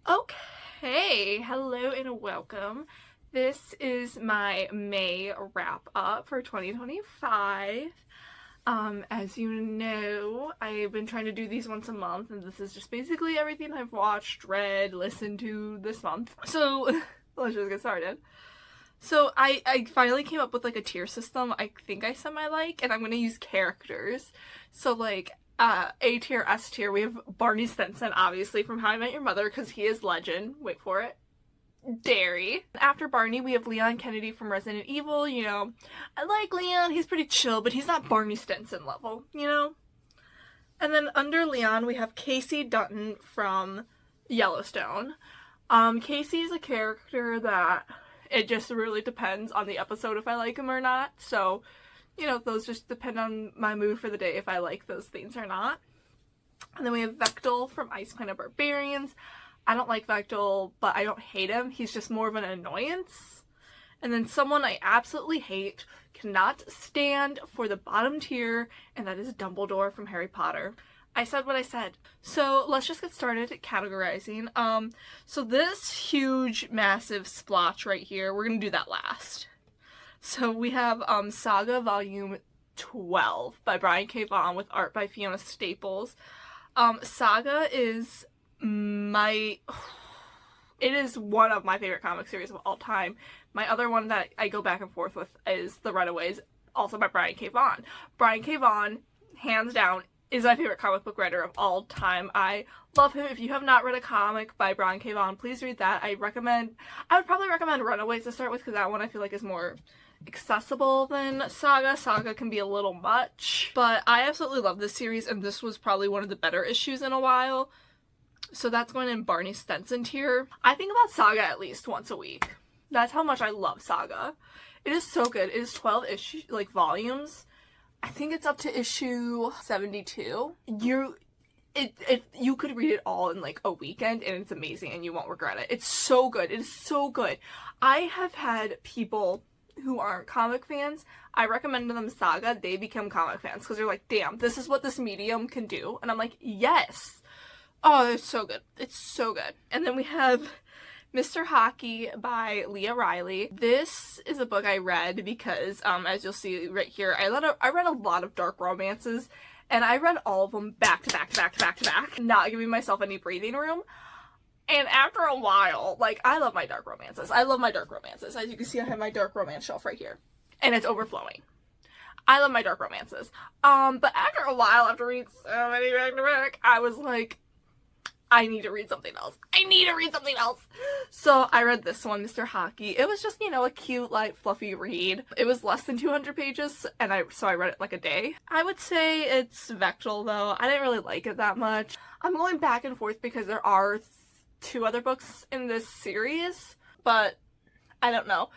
Okay, hello and welcome. This is my May wrap up for 2025. As you know, I've been trying to do these once a month, and this is just basically everything I've watched, read, listened to this month. So, let's just get started. So, I finally came up with like a tier system I think I semi-like, and I'm gonna use characters. So, like, A tier, S tier, we have Barney Stinson, obviously, from How I Met Your Mother, because he is legend. Wait for it. Derry. After Barney, we have Leon Kennedy from Resident Evil. You know, I like Leon. He's pretty chill, but he's not Barney Stinson level, you know? And then under Leon, we have Casey Dutton from Yellowstone. Casey is a character that it just really depends on the episode if I like him or not. So, you know, those just depend on my mood for the day if I like those things or not. And then we have Vectel from Ice Planet Barbarians. I don't like Vectel, but I don't hate him. He's just more of an annoyance. And then someone I absolutely hate, cannot stand for the bottom tier, and that is Dumbledore from Harry Potter. I said what I said. So let's just get started categorizing. So this huge, massive splotch right here, we're gonna do that last. So we have Saga Volume 12 by Brian K. Vaughan with art by Fiona Staples. Saga is it is one of my favorite comic series of all time. My other one that I go back and forth with is The Runaways, also by Brian K. Vaughan. Brian K. Vaughan, hands down, is my favorite comic book writer of all time. I love him. If you have not read a comic by Brian K. Vaughan, please read that. I would probably recommend Runaways to start with, because that one I feel like is more accessible than Saga. Saga can be a little much, but I absolutely love this series, and this was probably one of the better issues in a while. So that's going in Barney Stinson tier. I think about Saga at least once a week. That's how much I love Saga. It is so good. It is 12 issue volumes. I think it's up to issue 72. You could read it all in like a weekend, and it's amazing, and you won't regret it. It's so good. It is so good. I have had people who aren't comic fans, I recommended them Saga, they become comic fans because they're like, damn, this is what this medium can do. And I'm like, yes. Oh, it's so good. It's so good. And then we have Mr. Hockey by Leah Riley. This is a book I read because, as you'll see right here, I read a lot of dark romances, and I read all of them back to back to back to back to back, not giving myself any breathing room. And after a while, like, I love my dark romances. I love my dark romances. As you can see, I have my dark romance shelf right here, and it's overflowing. I love my dark romances. But after a while, after reading so many back to back, I was like, I need to read something else. I need to read something else. So I read this one, Mr. Hockey. It was just, you know, a cute, light, fluffy read. It was less than 200 pages, and so I read it like a day. I would say it's Vectel, though. I didn't really like it that much. I'm going back and forth because there are 2 other books in this series, but I don't know.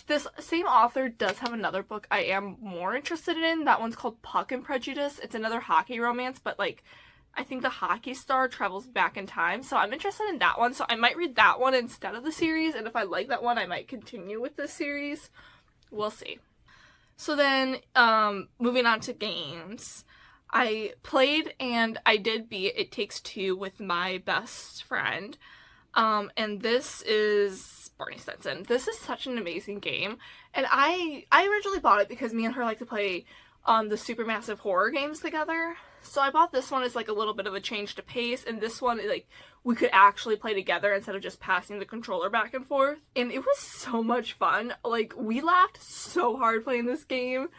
This same author does have another book I am more interested in. That one's called Puck and Prejudice. It's another hockey romance, but like, I think the hockey star travels back in time, so I'm interested in that one, so I might read that one instead of the series, and if I like that one, I might continue with this series. We'll see. So then, moving on to games. I played and I did beat It Takes Two with my best friend, and this is Barney Stinson. This is such an amazing game, and I originally bought it because me and her like to play the Supermassive horror games together. So I bought this one as like a little bit of a change to pace, and this one, like, we could actually play together instead of just passing the controller back and forth. And it was so much fun. Like, we laughed so hard playing this game.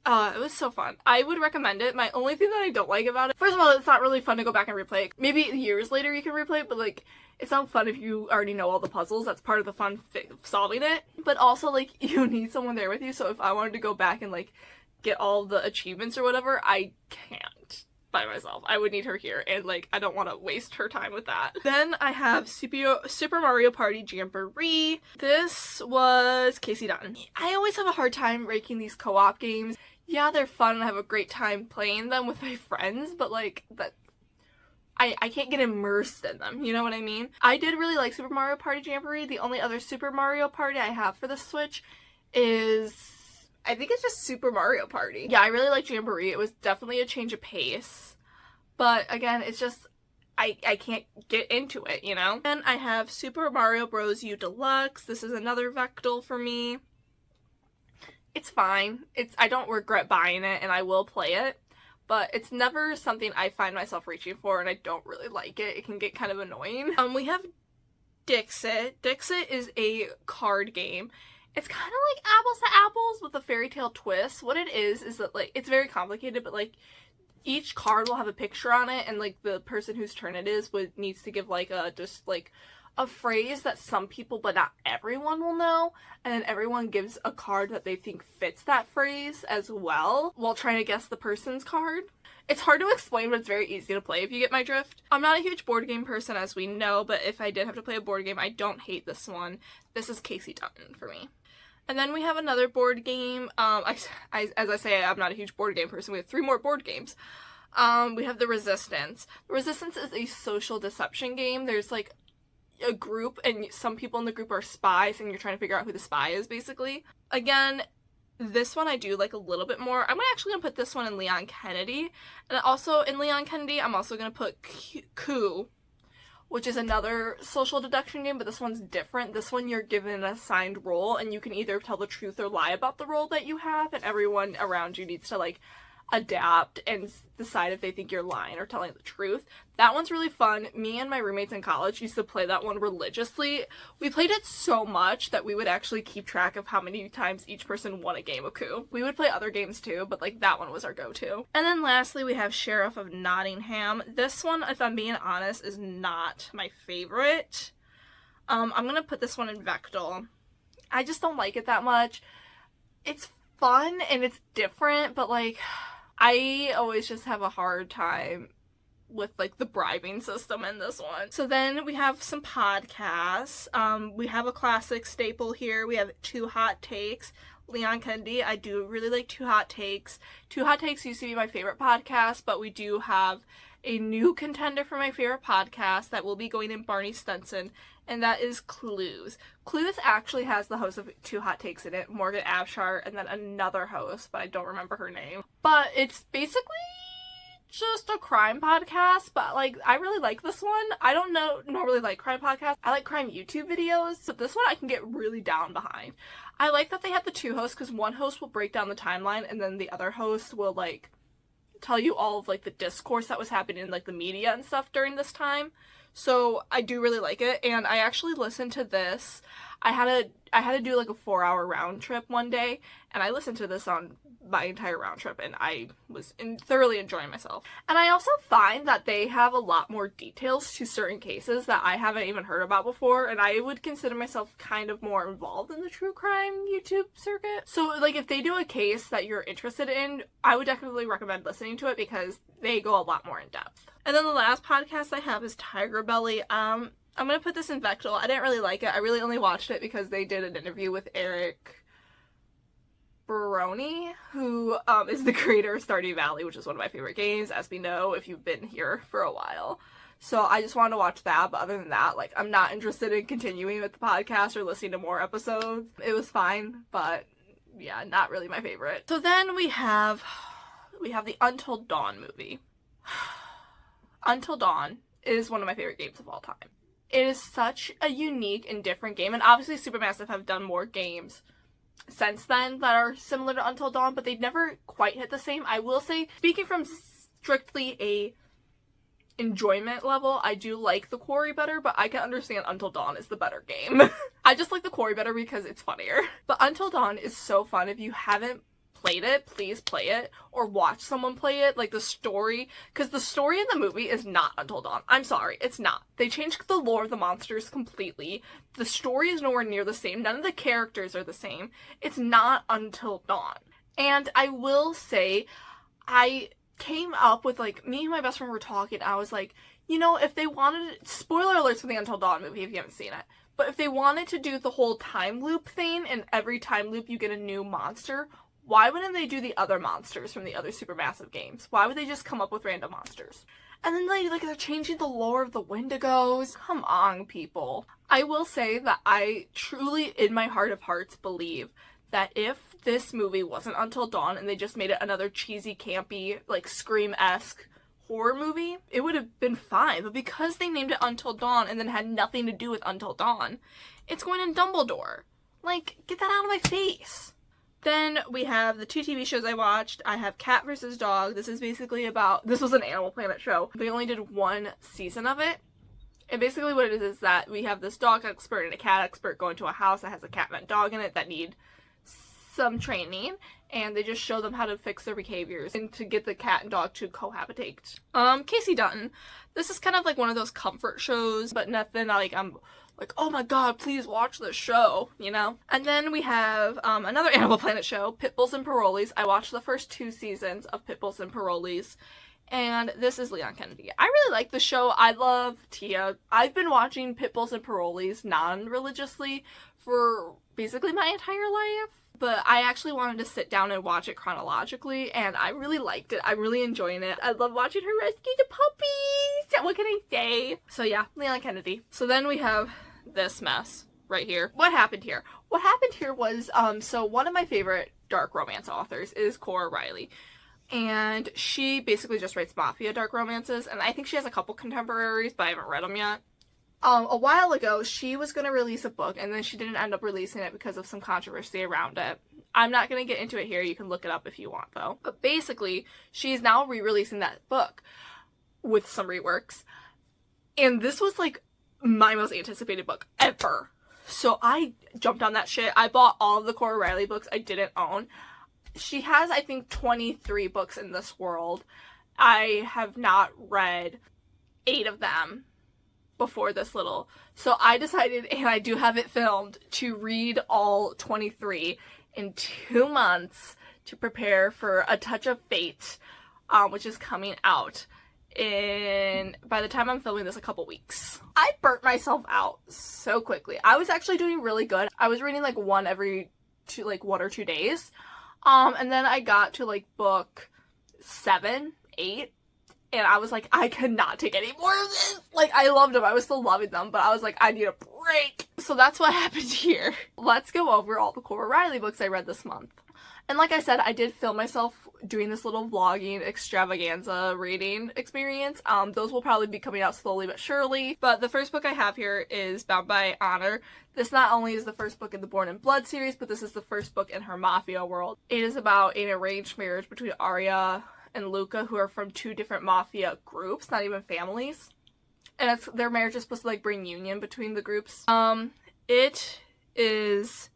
It was so fun. I would recommend it. My only thing that I don't like about it, first of all, it's not really fun to go back and replay it. Maybe years later you can replay it, but like, it's not fun if you already know all the puzzles. That's part of the fun solving it. But also, like, you need someone there with you, so if I wanted to go back and like get all the achievements or whatever, I can't by myself. I would need her here, and like, I don't want to waste her time with that. Then I have Super Mario Party Jamboree. This was Casey Dutton. I always have a hard time ranking these co-op games. Yeah, they're fun and I have a great time playing them with my friends, but like, that I can't get immersed in them, you know what I mean? I did really like Super Mario Party Jamboree. The only other Super Mario Party I have for the Switch is, I think it's just Super Mario Party. Yeah, I really like Jamboree. It was definitely a change of pace. But again, it's just, I can't get into it, you know? And I have Super Mario Bros. U Deluxe. This is another Vectl for me. It's fine. I don't regret buying it, and I will play it, but it's never something I find myself reaching for, and I don't really like it. It can get kind of annoying. We have Dixit. Dixit is a card game. It's kind of like Apples to Apples with a fairy tale twist. What it is that, like, it's very complicated, but, like, each card will have a picture on it, and, like, the person whose turn it is needs to give, like, a phrase that some people, but not everyone, will know, and then everyone gives a card that they think fits that phrase as well, while trying to guess the person's card. It's hard to explain, but it's very easy to play if you get my drift. I'm not a huge board game person, as we know, but if I did have to play a board game, I don't hate this one. This is Casey Dutton for me. And then we have another board game. As I say, I'm not a huge board game person. We have 3 more board games. We have The Resistance. The Resistance is a social deception game. There's, like, a group, and some people in the group are spies, and you're trying to figure out who the spy is, basically. Again, this one I do like a little bit more. I'm actually going to put this one in Leon Kennedy. And also in Leon Kennedy, I'm also going to put Coup, which is another social deduction game, but this one's different. This one you're given an assigned role, and you can either tell the truth or lie about the role that you have, and everyone around you needs to, like, adapt and decide if they think you're lying or telling the truth. That one's really fun. Me and my roommates in college used to play that one religiously. We played it so much that we would actually keep track of how many times each person won a game of Coup. We would play other games too, but, like, that one was our go-to. And then lastly, we have Sheriff of Nottingham. This one, if I'm being honest, is not my favorite. I'm gonna put this one in Vectl. I just don't like it that much. It's fun and it's different, but, like, I always just have a hard time with, like, the bribing system in this one. So then we have some podcasts. We have a classic staple here. We have Two Hot Takes. Leon Kennedy. I do really like Two Hot Takes. Two Hot Takes used to be my favorite podcast, but we do have a new contender for my favorite podcast that will be going in Barney Stinson, and that is Clues. Clues actually has the host of Two Hot Takes in it, Morgan Abshar, and then another host, but I don't remember her name. But it's basically just a crime podcast, but, like, I really like this one. I don't normally like crime podcasts. I like crime YouTube videos, but this one I can get really down behind. I like that they have the 2 hosts, because one host will break down the timeline, and then the other host will, like, tell you all of, like, the discourse that was happening in, like, the media and stuff during this time. So I do really like it, and I actually listened to this. I had to do, like, a 4-hour round trip one day, and I listened to this on my entire round trip, and I was thoroughly enjoying myself. And I also find that they have a lot more details to certain cases that I haven't even heard about before, and I would consider myself kind of more involved in the true crime YouTube circuit. So, like, if they do a case that you're interested in, I would definitely recommend listening to it, because they go a lot more in depth. And then the last podcast I have is Tiger Belly. I'm gonna put this in Vectl. I didn't really like it. I really only watched it because they did an interview with Eric Baroni, who is the creator of Stardew Valley, which is one of my favorite games, as we know if you've been here for a while. So I just wanted to watch that, but other than that, like, I'm not interested in continuing with the podcast or listening to more episodes. It was fine, but yeah, not really my favorite. So then we have the Until Dawn movie. Until Dawn is one of my favorite games of all time. It is such a unique and different game, and obviously Supermassive have done more games since then that are similar to Until Dawn, but they've never quite hit the same. I will say, speaking from strictly a enjoyment level, I do like The Quarry better, but I can understand Until Dawn is the better game. I just like The Quarry better because it's funnier. But Until Dawn is so fun. If you haven't played it, please play it, or watch someone play it. Like, the story, because the story in the movie is not Until Dawn. I'm sorry, it's not. They changed the lore of the monsters completely. The story is nowhere near the same. None of the characters are the same. It's not Until Dawn. And I will say, I came up with, like, me and my best friend were talking, I was like, you know, if they wanted, spoiler alerts for the Until Dawn movie if you haven't seen it, but if they wanted to do the whole time loop thing, and every time loop you get a new monster, why wouldn't they do the other monsters from the other Supermassive games? Why would they just come up with random monsters? And then they're changing the lore of the Wendigos. Come on, people. I will say that I truly, in my heart of hearts, believe that if this movie wasn't Until Dawn and they just made it another cheesy, campy, like, Scream-esque horror movie, it would have been fine. But because they named it Until Dawn and then had nothing to do with Until Dawn, it's going in Dumbledore. Like, get that out of my face. Then we have the 2 TV shows I watched. I have Cat vs. Dog. This is basically about, this was an Animal Planet show. They only did 1 season of it. And basically what it is that we have this dog expert and a cat expert going to a house that has a cat and a dog in it that need some training. And they just show them how to fix their behaviors and to get the cat and dog to cohabitate. Casey Dutton. This is kind of like one of those comfort shows, but nothing like I'm like, oh my god, please watch this show, you know? And then we have another Animal Planet show, Pitbulls and Parolees. I watched the first 2 seasons of Pitbulls and Parolees, and this is Leon Kennedy. I really like the show. I love Tia. I've been watching Pitbulls and Parolees non-religiously for basically my entire life, but I actually wanted to sit down and watch it chronologically, and I really liked it. I'm really enjoying it. I love watching her rescue the puppies. What can I say? So yeah, Leon Kennedy. So then we have this mess right here. What happened here? What happened here was, so one of my favorite dark romance authors is Cora Riley. And she basically just writes mafia dark romances, and I think she has a couple contemporaries, but I haven't read them yet. A while ago, she was going to release a book, and then she didn't end up releasing it because of some controversy around it. I'm not going to get into it here. You can look it up if you want, though. But basically, she's now re-releasing that book with some reworks. And this was, like, my most anticipated book ever. So I jumped on that shit. I bought all of the Cora Riley books I didn't own. She has, I think, 23 books in this world. I have not read 8 of them before this little. So I decided, and I do have it filmed, to read all 23 in 2 months to prepare for A Touch of Fate, which is coming out by the time I'm filming this, a couple weeks. I burnt myself out so quickly. I was actually doing really good. I was reading like 1 every 1 or 2 days. And then I got to like book 7, 8, and I was like, I cannot take any more of this. Like, I loved them. I was still loving them, but I was like, I need a break. So that's what happened here. Let's go over all the Cora Riley books I read this month. And like I said, I did film myself doing this little vlogging extravaganza reading experience. Those will probably be coming out slowly but surely. But the first book I have here is Bound by Honor. This not only is the first book in the Born in Blood series, but this is the first book in her mafia world. It is about an arranged marriage between Arya and Luca, who are from 2 different mafia groups, not even families. And their marriage is supposed to like bring union between the groups. It is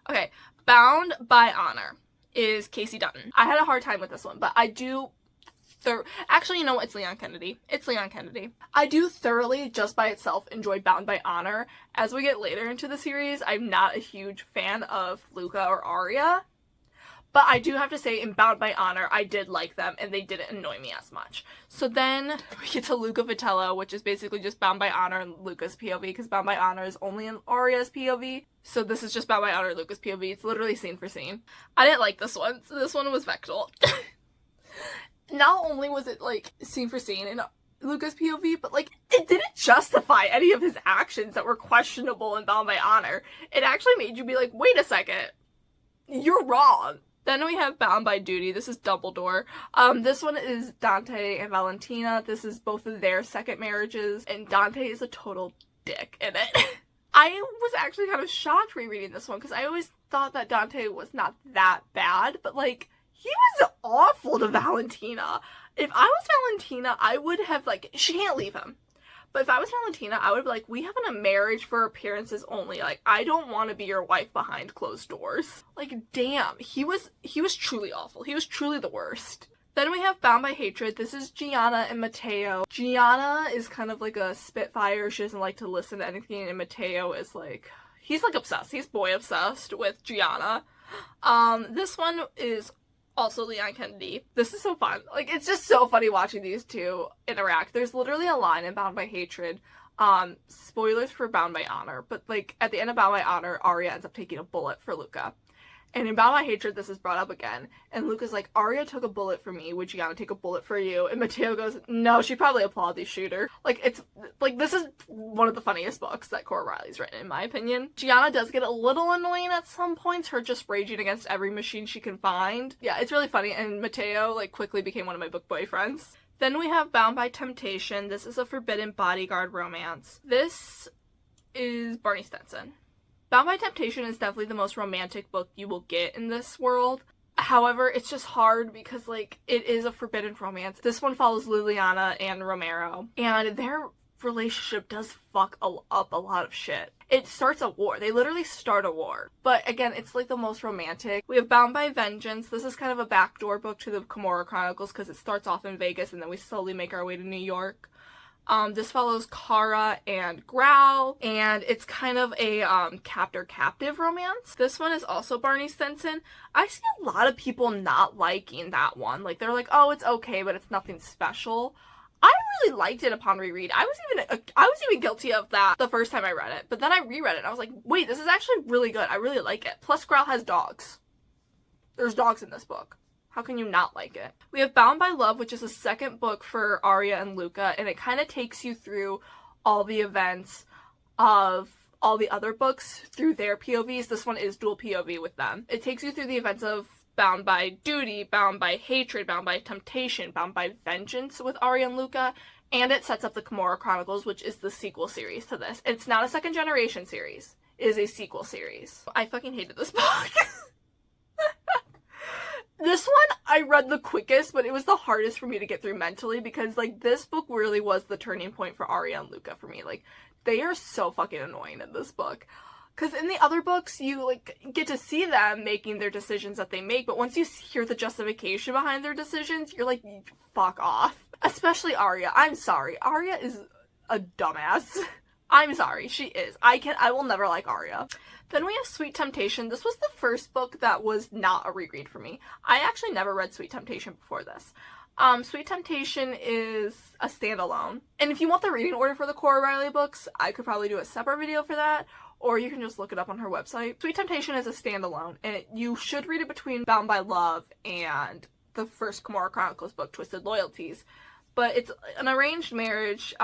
okay, Bound by Honor is Casey Dutton. I had a hard time with this one, but I do actually, you know what? It's Leon Kennedy. It's Leon Kennedy. I do thoroughly, just by itself, enjoy Bound by Honor. As we get later into the series, I'm not a huge fan of Luca or Arya. But I do have to say, in Bound by Honor, I did like them, and they didn't annoy me as much. So then we get to Luca Vitello, which is basically just Bound by Honor and Luca's POV, because Bound by Honor is only in Arya's POV. So this is just Bound by Honor and Luca's POV. It's literally scene for scene. I didn't like this one. So this one was Vectel. Not only was it, like, scene for scene in Luca's POV, but, like, it didn't justify any of his actions that were questionable in Bound by Honor. It actually made you be like, wait a second. You're wrong. Then we have Bound by Duty. This is Dumbledore. This one is Dante and Valentina. This is both of their second marriages, and Dante is a total dick in it. I was actually kind of shocked rereading this one, because I always thought that Dante was not that bad, but, like, he was awful to Valentina. If I was Valentina, I would have, like, she can't leave him. But if I was Valentina, I would be like, we have a marriage for appearances only. Like, I don't want to be your wife behind closed doors. Like, damn. He was truly awful. He was truly the worst. Then we have Bound by Hatred. This is Gianna and Matteo. Gianna is kind of like a spitfire. She doesn't like to listen to anything. And Matteo is like, he's like obsessed. He's boy obsessed with Gianna. This one is also Leon Kennedy. This is so fun. Like, it's just so funny watching these two interact. There's literally a line in Bound by Hatred. Spoilers for Bound by Honor. But, like, at the end of Bound by Honor, Arya ends up taking a bullet for Luca. And in Bound by Hatred, this is brought up again. And Luca's like, Arya took a bullet for me. Would Gianna take a bullet for you? And Mateo goes, no, she'd probably applaud the shooter. This is one of the funniest books that Cora Riley's written, in my opinion. Gianna does get a little annoying at some points, her just raging against every machine she can find. Yeah, it's really funny. And Mateo, quickly became one of my book boyfriends. Then we have Bound by Temptation. This is a forbidden bodyguard romance. This is Barney Stinson. Bound by Temptation is definitely the most romantic book you will get in this world. However, it's just hard because, it is a forbidden romance. This one follows Liliana and Romero, and their relationship does fuck up a lot of shit. It starts a war. They literally start a war. But again, it's the most romantic. We have Bound by Vengeance. This is kind of a backdoor book to the Kimura Chronicles because it starts off in Vegas and then we slowly make our way to New York. This follows Kara and Growl, and it's kind of a captor-captive romance. This one is also Barney Stinson. I see a lot of people not liking that one. They're like, oh, it's okay, but it's nothing special. I really liked it upon reread. I was even guilty of that the first time I read it, but then I reread it and I was like, wait, this is actually really good. I really like it. Plus, Growl has dogs. There's dogs in this book. How can you not like it? We have Bound by Love, which is the second book for Arya and Luca, and it kind of takes you through all the events of all the other books through their POVs. This one is dual POV with them. It takes you through the events of Bound by Duty, Bound by Hatred, Bound by Temptation, Bound by Vengeance with Arya and Luca, and it sets up the Kimura Chronicles, which is the sequel series to this. It's not a second generation series. It is a sequel series. I fucking hated this book. This one I read the quickest, but it was the hardest for me to get through mentally because, this book really was the turning point for Arya and Luca for me. They are so fucking annoying in this book. Because in the other books, you, get to see them making their decisions that they make, but once you hear the justification behind their decisions, you're like, fuck off. Especially Arya. I'm sorry. Arya is a dumbass. I'm sorry. She is. I will never like Arya. Then we have Sweet Temptation. This was the first book that was not a reread for me. I actually never read Sweet Temptation before this. Sweet Temptation is a standalone. And if you want the reading order for the Cora Riley books, I could probably do a separate video for that, or you can just look it up on her website. Sweet Temptation is a standalone, and you should read it between Bound by Love and the first Kimura Chronicles book, Twisted Loyalties. But it's an arranged marriage.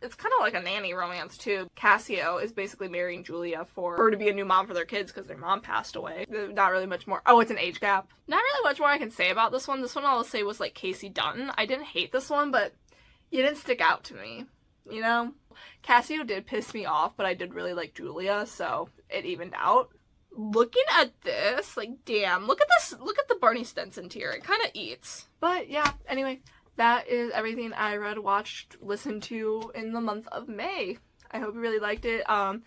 It's kind of like a nanny romance, too. Cassio is basically marrying Julia for her to be a new mom for their kids because their mom passed away. Not really much more. Oh, it's an age gap. Not really much more I can say about this one. This one I'll say was Casey Dutton. I didn't hate this one, but it didn't stick out to me, you know? Cassio did piss me off, but I did really like Julia, so it evened out. Looking at this, damn, look at this. Look at the Barney Stinson tier. It kind of eats. But yeah, anyway. That is everything I read, watched, listened to in the month of May. I hope you really liked it. I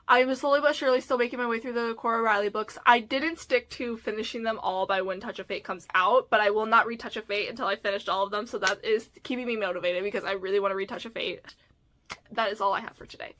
am slowly but surely still making my way through the Cora Riley books. I didn't stick to finishing them all by when Touch of Fate comes out, but I will not read Touch of Fate until I finished all of them, so that is keeping me motivated because I really want to read Touch of Fate. That is all I have for today.